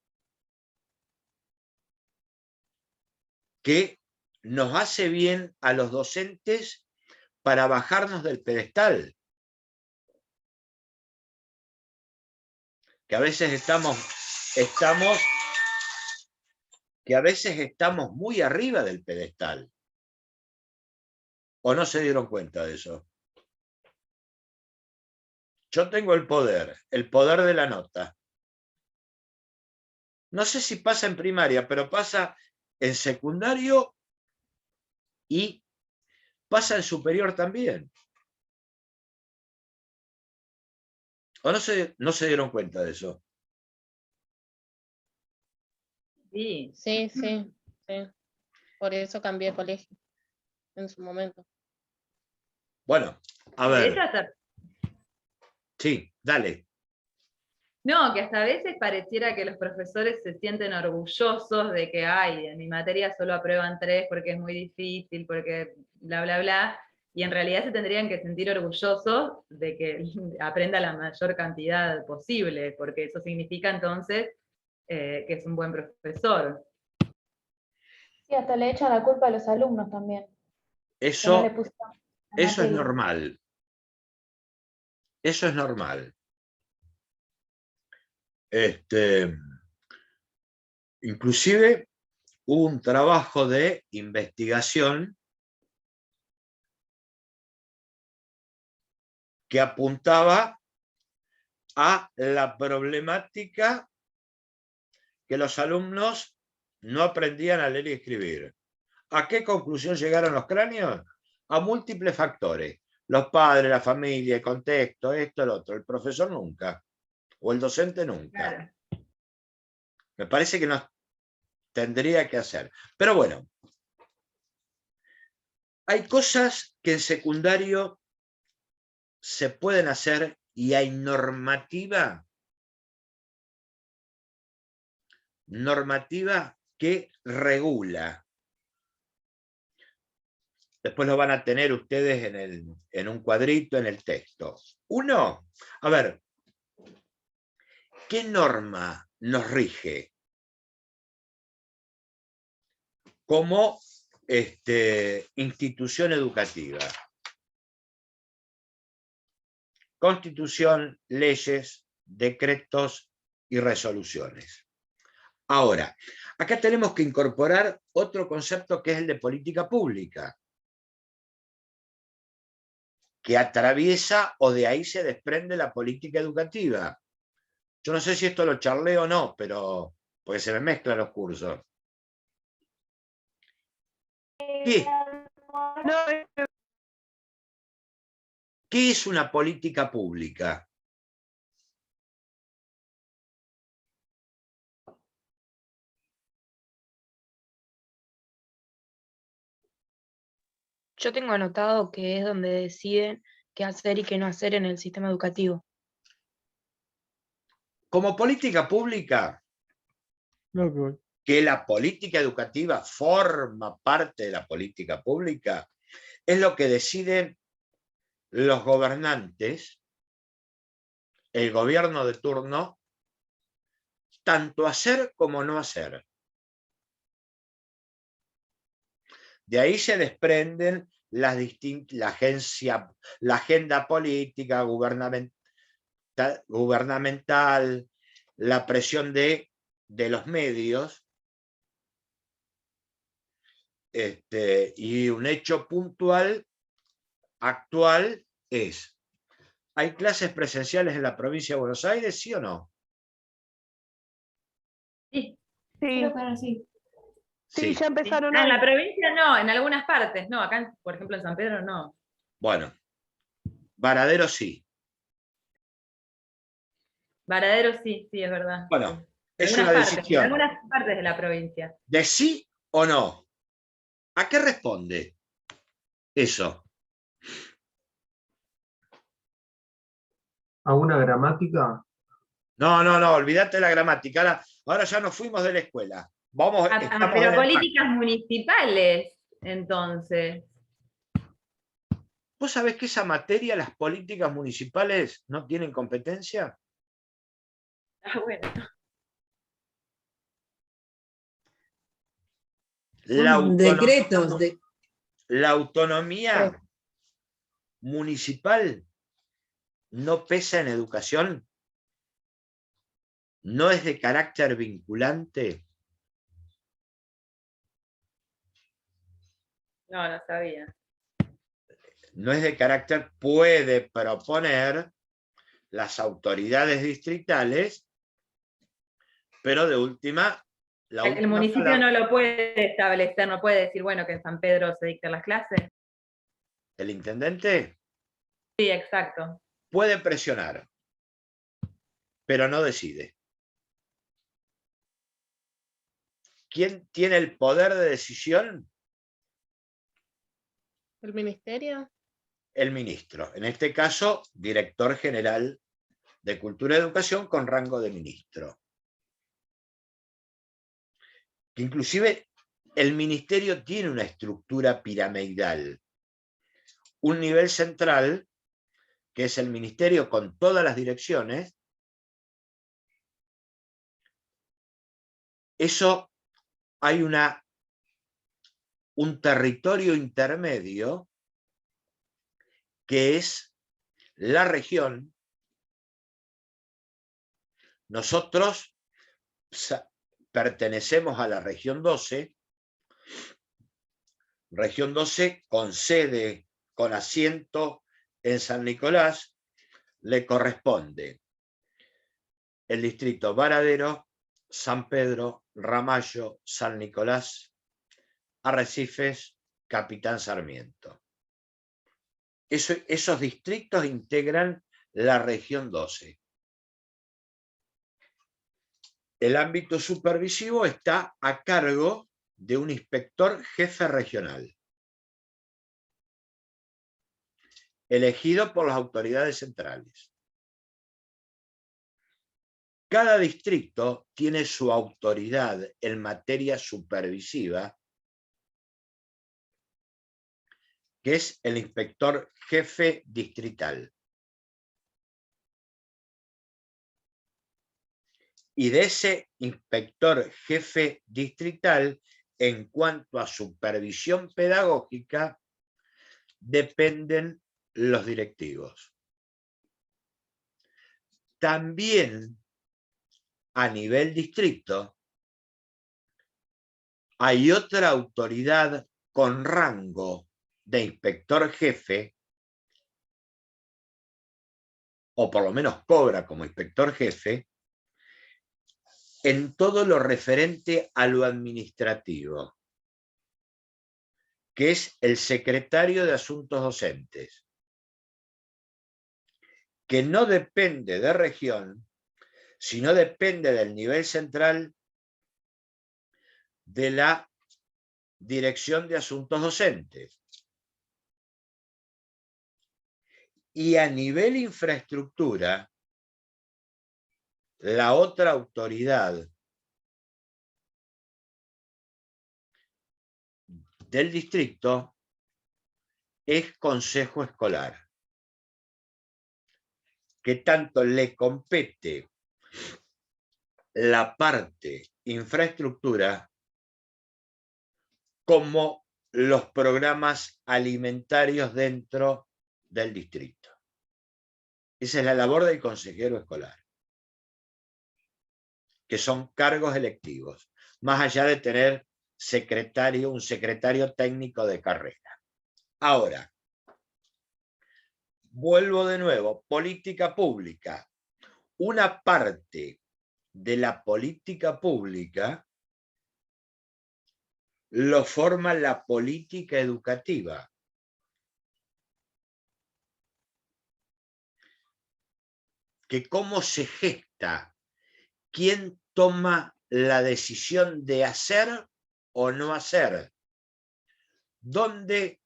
que nos hace bien a los docentes para bajarnos del pedestal. Que a veces estamos muy arriba del pedestal. ¿O no se dieron cuenta de eso? Yo tengo el poder de la nota. No sé si pasa en primaria, pero pasa en secundario y pasa en superior también. ¿O no se dieron cuenta de eso? Sí. Sí, sí, sí. Por eso cambié de colegio en su momento. Bueno, a De ver. hecho, hasta, Sí, dale. no, que hasta a veces pareciera que los profesores se sienten orgullosos de que, ay, en mi materia solo aprueban 3 porque es muy difícil, porque bla, bla, bla, y en realidad se tendrían que sentir orgullosos de que aprenda la mayor cantidad posible, porque eso significa entonces que es un buen profesor. Sí, hasta le echan la culpa a los alumnos también. Eso, No le pusieron la eso es materia. normal. Eso es normal. Inclusive hubo un trabajo de investigación que apuntaba a la problemática que los alumnos no aprendían a leer y escribir. ¿A qué conclusión llegaron los cráneos? A múltiples factores. Los padres, la familia, el contexto, esto, el otro. El profesor nunca. O el docente nunca. Claro. Me parece que nos tendría que hacer. Pero bueno, hay cosas que en secundario se pueden hacer y hay normativa que regula. Después lo van a tener ustedes en un cuadrito, en el texto. Uno, a ver, ¿qué norma nos rige como institución educativa? Constitución, leyes, decretos y resoluciones. Ahora, acá tenemos que incorporar otro concepto que es el de política pública, que atraviesa o de ahí se desprende la política educativa. Yo no sé si esto lo charlé o no, pero porque se me mezclan los cursos. ¿Qué es una política pública? Yo tengo anotado que es donde deciden qué hacer y qué no hacer en el sistema educativo. Como política pública, que la política educativa forma parte de la política pública, es lo que deciden los gobernantes, el gobierno de turno, tanto hacer como no hacer. De ahí se desprenden la agenda política, gubernamental, la presión de los medios, y un hecho puntual, actual, es: ¿hay clases presenciales en la provincia de Buenos Aires, sí o no? Sí. Sí, sí. sí, ya empezaron En hoy. la provincia no, en algunas partes, no, acá, por ejemplo, en San Pedro no. Bueno, Varadero sí. Varadero sí, sí, es verdad. Bueno, En es algunas una partes, en decisión. algunas partes de la provincia. ¿De sí o no? ¿A qué responde eso? ¿A una gramática? No, olvídate de la gramática. Ahora ya nos fuimos de la escuela. Estamos Pero en el políticas municipales, entonces. ¿Vos sabés que esa materia, las políticas municipales, no tienen competencia? Ah, bueno. Decretos. La autonomía municipal no pesa en educación, no es de carácter vinculante. No, no sabía. No es de carácter, puede proponer las autoridades distritales, pero de última, El municipio no lo puede establecer, no puede decir, bueno, que en San Pedro se dicten las clases. ¿El intendente? Sí, exacto. Puede presionar, pero no decide. ¿Quién tiene el poder de decisión? ¿El ministerio? El ministro. En este caso, director general de Cultura y Educación con rango de ministro. Inclusive el ministerio tiene una estructura piramidal. Un nivel central, que es el ministerio con todas las direcciones. Eso hay un territorio intermedio que es la región. Nosotros pertenecemos a la región 12, región 12 con sede, con asiento en San Nicolás, le corresponde el distrito Varadero, San Pedro, Ramallo, San Nicolás, Arrecifes, Capitán Sarmiento. Esos distritos integran la región 12. El ámbito supervisivo está a cargo de un inspector jefe regional, elegido por las autoridades centrales. Cada distrito tiene su autoridad en materia supervisiva, que es el inspector jefe distrital. Y de ese inspector jefe distrital, en cuanto a supervisión pedagógica, dependen los directivos. También a nivel distrito hay otra autoridad con rango de inspector jefe, o por lo menos cobra como inspector jefe, en todo lo referente a lo administrativo, que es el secretario de Asuntos Docentes, que no depende de región, sino depende del nivel central de la Dirección de Asuntos Docentes. Y a nivel infraestructura, la otra autoridad del distrito es Consejo Escolar, que tanto le compete la parte infraestructura como los programas alimentarios dentro del distrito. Esa es la labor del consejero escolar, que son cargos electivos, más allá de tener un secretario técnico de carrera. Ahora, vuelvo de nuevo, política pública. Una parte de la política pública lo forma la política educativa. Que cómo se gesta, quién toma la decisión de hacer o no hacer, dónde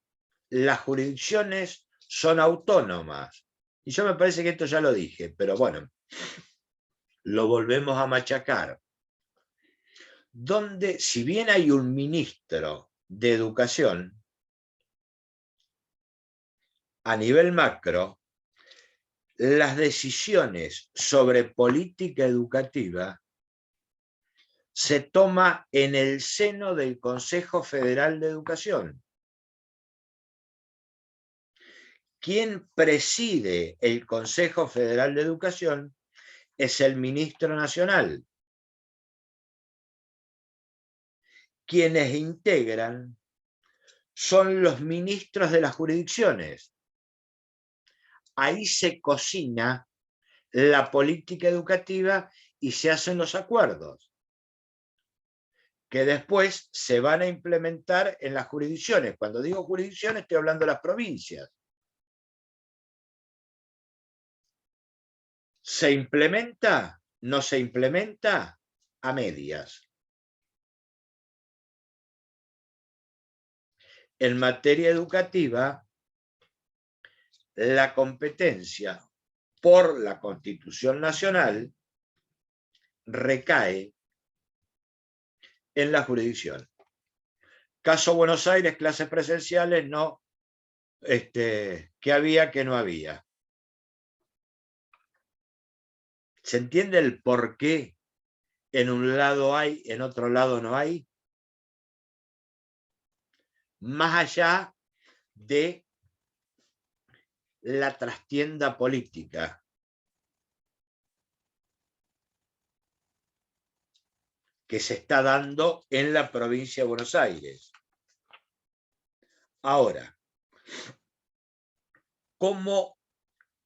las jurisdicciones son autónomas. Y yo me parece que esto ya lo dije, pero bueno, lo volvemos a machacar. Donde, si bien hay un ministro de educación, a nivel macro, las decisiones sobre política educativa se toma en el seno del Consejo Federal de Educación. Quien preside el Consejo Federal de Educación es el ministro nacional. Quienes integran son los ministros de las jurisdicciones. Ahí se cocina la política educativa y se hacen los acuerdos, que después se van a implementar en las jurisdicciones. Cuando digo jurisdicciones estoy hablando de las provincias. ¿Se implementa? ¿No se implementa? A medias. En materia educativa, la competencia por la Constitución Nacional recae en la jurisdicción. Caso Buenos Aires, clases presenciales, no, que había, que no había. ¿Se entiende el por qué en un lado hay, en otro lado no hay? Más allá de la trastienda política. Que se está dando en la provincia de Buenos Aires. Ahora, como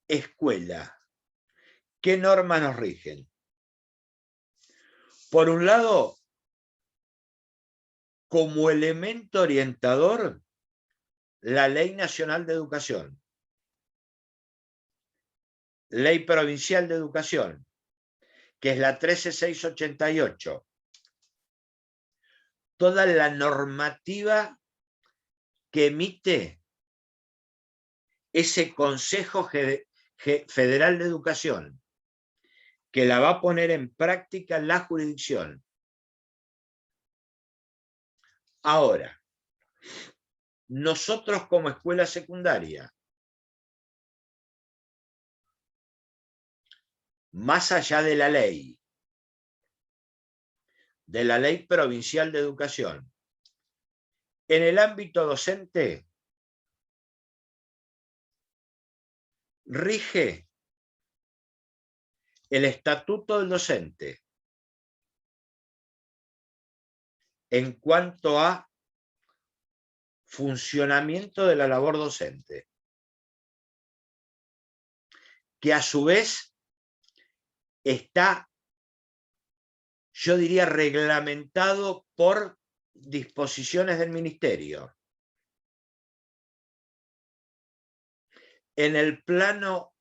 escuela, ¿qué normas nos rigen? Por un lado, como elemento orientador, la Ley Nacional de Educación, Ley Provincial de Educación, que es la 13688. Toda la normativa que emite ese Consejo Federal de Educación, que la va a poner en práctica la jurisdicción. Ahora, nosotros como escuela secundaria, más allá de la ley provincial de educación, en el ámbito docente, rige el estatuto del docente en cuanto a funcionamiento de la labor docente, que a su vez está, yo diría, reglamentado por disposiciones del ministerio. En el plano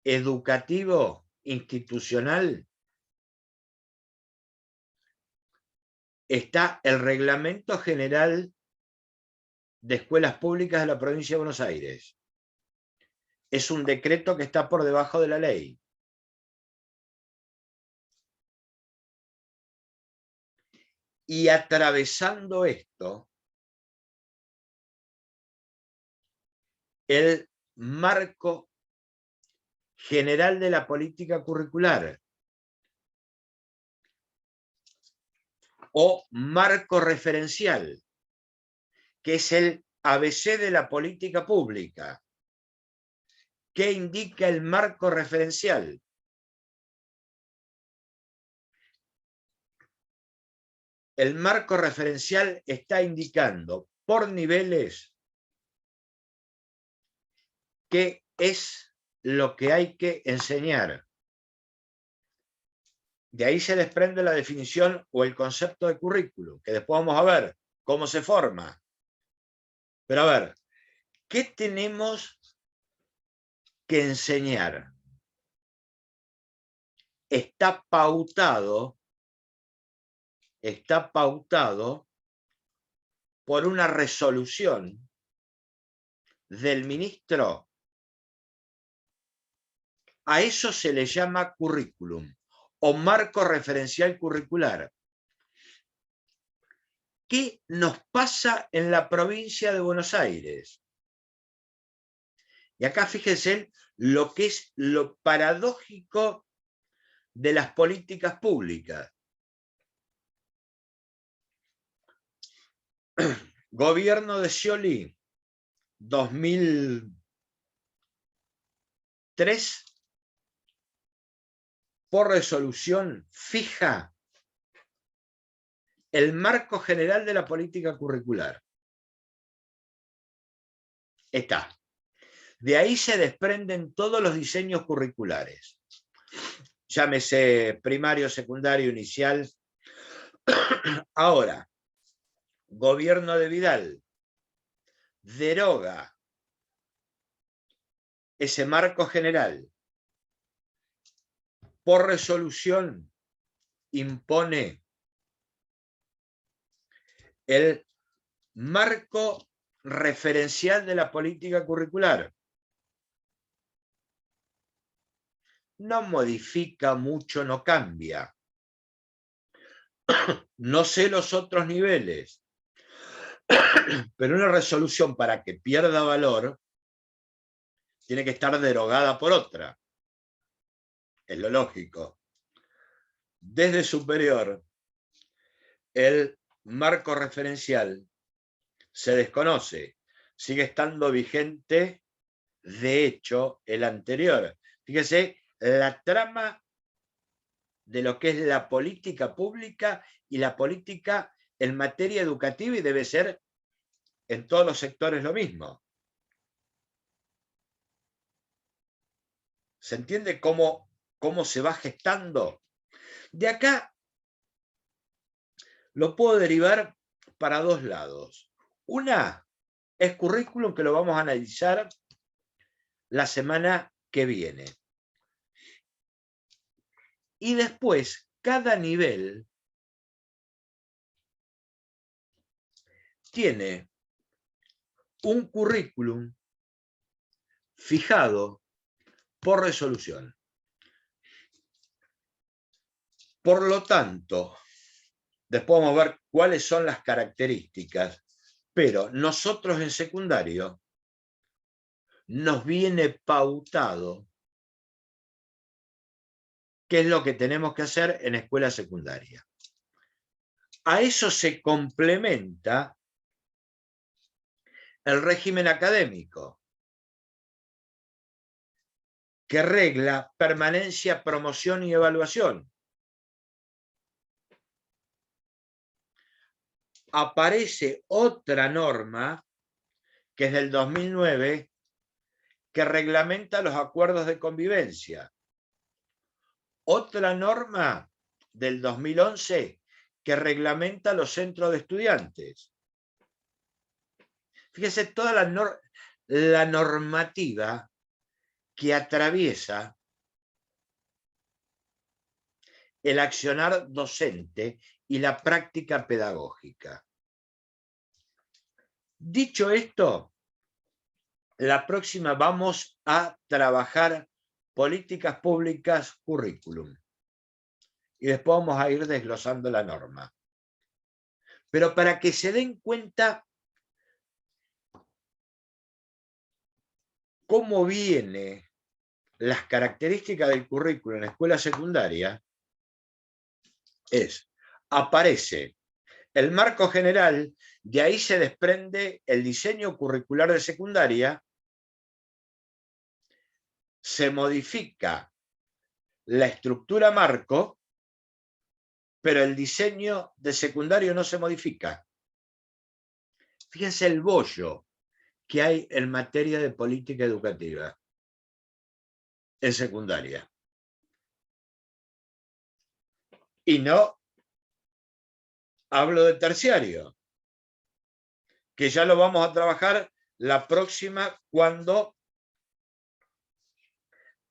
educativo institucional está el Reglamento General de Escuelas Públicas de la Provincia de Buenos Aires. Es un decreto que está por debajo de la ley. Y atravesando esto, el marco general de la política curricular, o marco referencial, que es el ABC de la política pública. ¿Qué indica el marco referencial? El marco referencial está indicando por niveles qué es lo que hay que enseñar. De ahí se desprende la definición o el concepto de currículum, que después vamos a ver cómo se forma. Pero a ver, ¿qué tenemos que enseñar? Está pautado por una resolución del ministro. A eso se le llama currículum o marco referencial curricular. ¿Qué nos pasa en la provincia de Buenos Aires? Y acá fíjense lo que es lo paradójico de las políticas públicas. Gobierno de Scioli, 2003, por resolución fija el marco general de la política curricular. Está. De ahí se desprenden todos los diseños curriculares. Llámese primario, secundario, inicial. Ahora, gobierno de Vidal deroga ese marco general. Por resolución impone el marco referencial de la política curricular. No modifica mucho, no cambia. No sé los otros niveles, pero una resolución para que pierda valor tiene que estar derogada por otra. Es lo lógico. Desde superior, el marco referencial se desconoce. Sigue estando vigente, de hecho, el anterior. Fíjese, la trama de lo que es la política pública y la política en materia educativa, y debe ser en todos los sectores lo mismo. ¿Se entiende cómo se va gestando? De acá lo puedo derivar para dos lados. Una es currículum, que lo vamos a analizar la semana que viene. Y después, cada nivel tiene un currículum fijado por resolución. Por lo tanto, después vamos a ver cuáles son las características, pero nosotros en secundario nos viene pautado qué es lo que tenemos que hacer en escuela secundaria. A eso se complementa el régimen académico, que regla permanencia, promoción y evaluación. Aparece otra norma, que es del 2009, que reglamenta los acuerdos de convivencia. Otra norma del 2011 que reglamenta los centros de estudiantes. Fíjese toda la normativa que atraviesa el accionar docente y la práctica pedagógica. Dicho esto, la próxima vamos a trabajar políticas públicas, currículum. Y después vamos a ir desglosando la norma. Pero para que se den cuenta cómo vienen las características del currículum en la escuela secundaria, aparece el marco general, de ahí se desprende el diseño curricular de secundaria, se modifica la estructura marco, pero el diseño de secundario no se modifica. Fíjense el bollo que hay en materia de política educativa en secundaria. Y no hablo de terciario, que ya lo vamos a trabajar la próxima cuando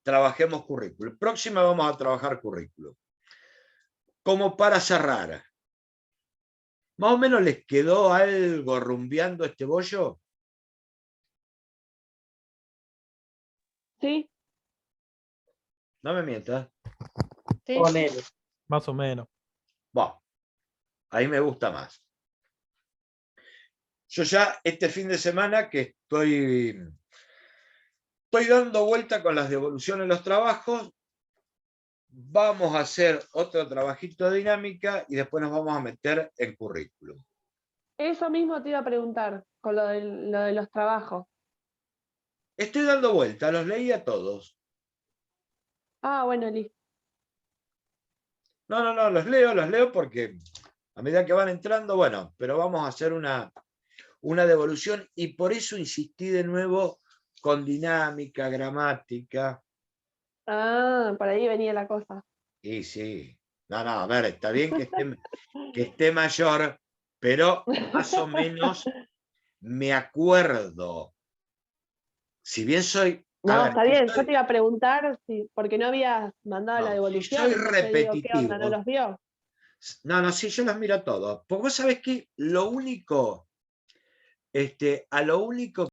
trabajemos currículum. Próxima vamos a trabajar currículum. Como para cerrar, ¿más o menos les quedó algo rumbeando este bollo? Sí. No me mientas. Sí. Más o menos. Bueno, ahí me gusta más. Yo ya este fin de semana que estoy dando vuelta con las devoluciones de los trabajos, vamos a hacer otro trabajito de dinámica y después nos vamos a meter en currículum. Eso mismo te iba a preguntar con lo de los trabajos. Estoy dando vuelta, los leí a todos. Ah, bueno, listo. No, los leo porque a medida que van entrando, bueno, pero vamos a hacer una devolución y por eso insistí de nuevo con dinámica, gramática. Ah, por ahí venía la cosa. Y sí. No, a ver, está bien que esté mayor, pero más o menos me acuerdo. Si bien soy... No, ver, está bien, yo te iba a preguntar porque no habías mandado la devolución. soy entonces digo, ¿qué onda? repetitivo. ¿No los vio? No, sí, yo los miro todos. Porque vos sabés que lo único, a lo único